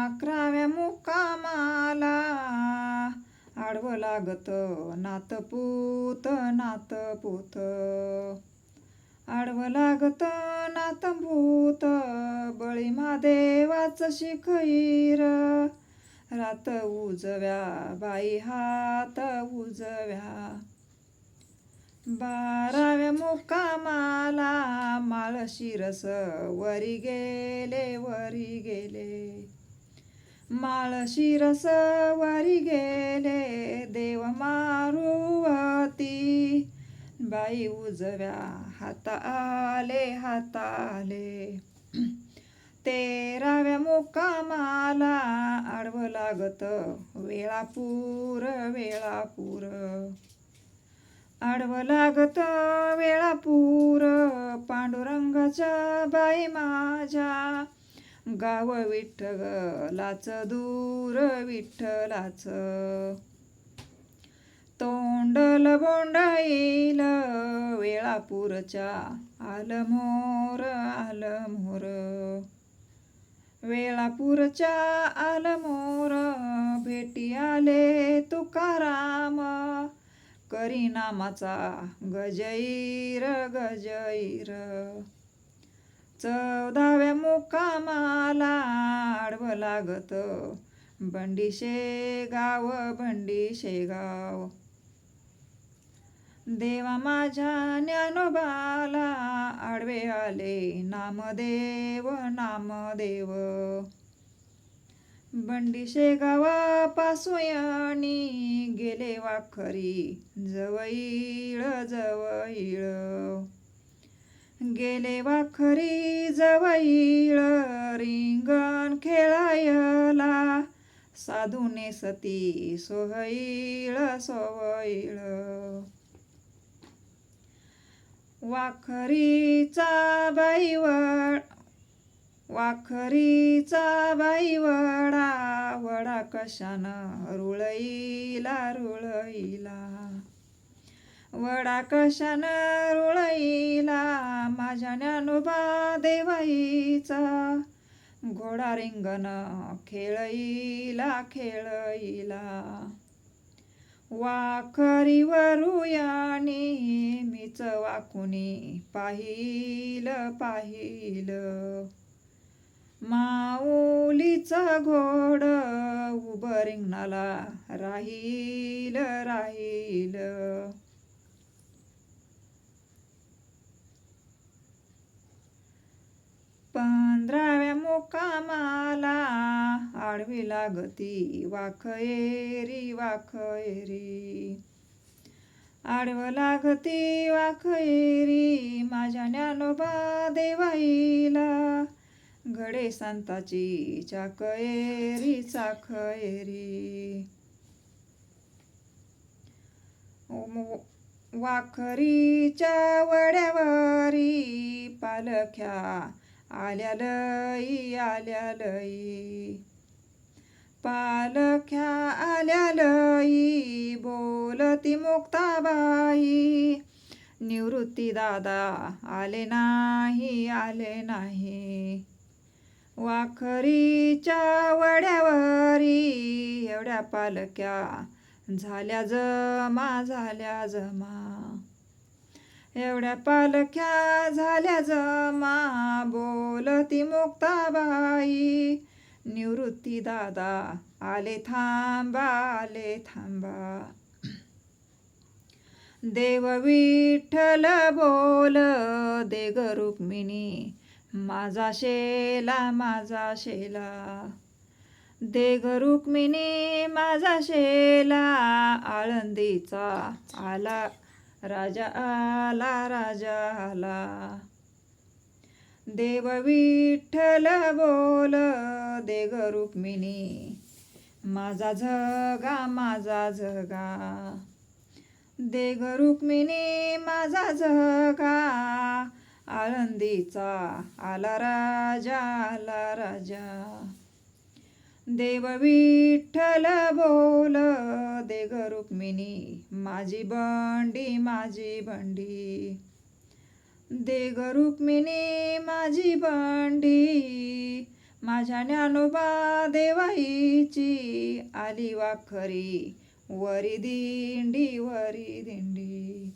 अकराव्या मुक्कामाला आडवं लागत नातपूत नातपूत, आडवं लागत नातपूत, बळी महादेवाचं शिखईर, रात उजव्या बाई हात उजव्या. 12व्या मुक्कामाला माळशिरस वरी गेले वरी गेले, माळशिरस वरी गेले, देव मारुवती बाई उजव्या हात आले. 13व्या मुक्कामाला आडवं लागत वेळापूर वेळापूर, आडवं लागत वेळापूर, पांडुरंगाच्या बाई माझ्या, गाव विठ्ठलाचं दूर विठ्ठलाचं, तोंडल बोंडाईल वेळापूरच्या आलं मोर वेळापूरच्या आलं मोर, भेटी आले तुकाराम, करी नामाचा गजईर गजईर. 14व्या मुक्कामाला आडवं लागत बंडी शेगाव देवा माझ्या ज्ञानोबाला आडवे आले नामदेव बंडी शेगावापासून गेले वाखरी जवळ गेले वाखरी जवळ, रिंगण खेळायला साधूने सती सोहैळ वाखरीचा बाई वडा कशानं रुळईला वडा कशानं रुळईला, माझ्या ज्ञानोबा देवाईचा घोडा रिंगण खेळईला वाखरीवरुयानी मीच वाकुनी पाहिल माऊलीचं घोड उभं रिंगणाला राहील 15व्या मुक्कामाला आडवी लागती वाखयेरी आडवं लागती वाखयेरी, माझ्या ज्ञानोबा देवाईला घडे संताची चाकयेरी वाखरीच्या वड्यावरी पालख्या आल्या लई पालख्या आल्या लई, बोलती मुक्ताबाई निवृत्ती दादा आले नाही वाखरीच्या वड्यावरी एवढ्या पालख्या झाल्या जमा एवढ्या पालख्या झाल्या जमा, बोलती मुक्ताबाई निवृत्ती दादा आले थांबा देव विठ्ठल बोल दे ग रुक्मिणी माझा शेला दे ग रुक्मिणी माझा शेला, आळंदीचा आला राजा आला देव विठ्ठल बोल दे ग रुक्मिणी माझा झगा दे ग रुक्मिणी माझा झगा, आळंदीचा आला राजा देव विठ्ठल बोल दे ग रुक्मिणी माझी बंडी दे ग रुक्मिणी माझी बंडी माझ्या ज्ञानोबा देवाईची आली वाखरी वरी दिंडी वरी दिंडी.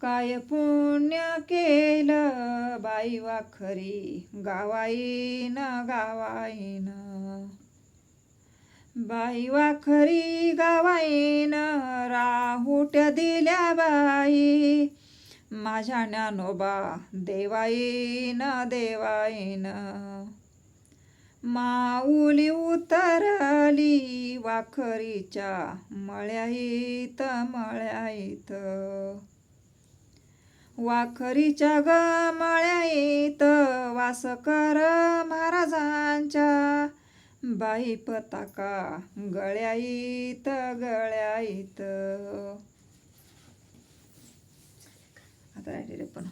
काय पुण्य केलं बाई वाखरी गावाईन गावाईन. बाई वाखरी गावाईन राहुट्या दिल्या बाई माझ्या ज्ञानोबा देवाईन देवाईन. माऊली उतरली वाखरीच्या मळ्याईत मळ्याईत. वाखरीच्या ग मळ्याईत वासकर महाराजांच्या बाई पताका गळ्याईत गळ्याईत. आता राहिले पण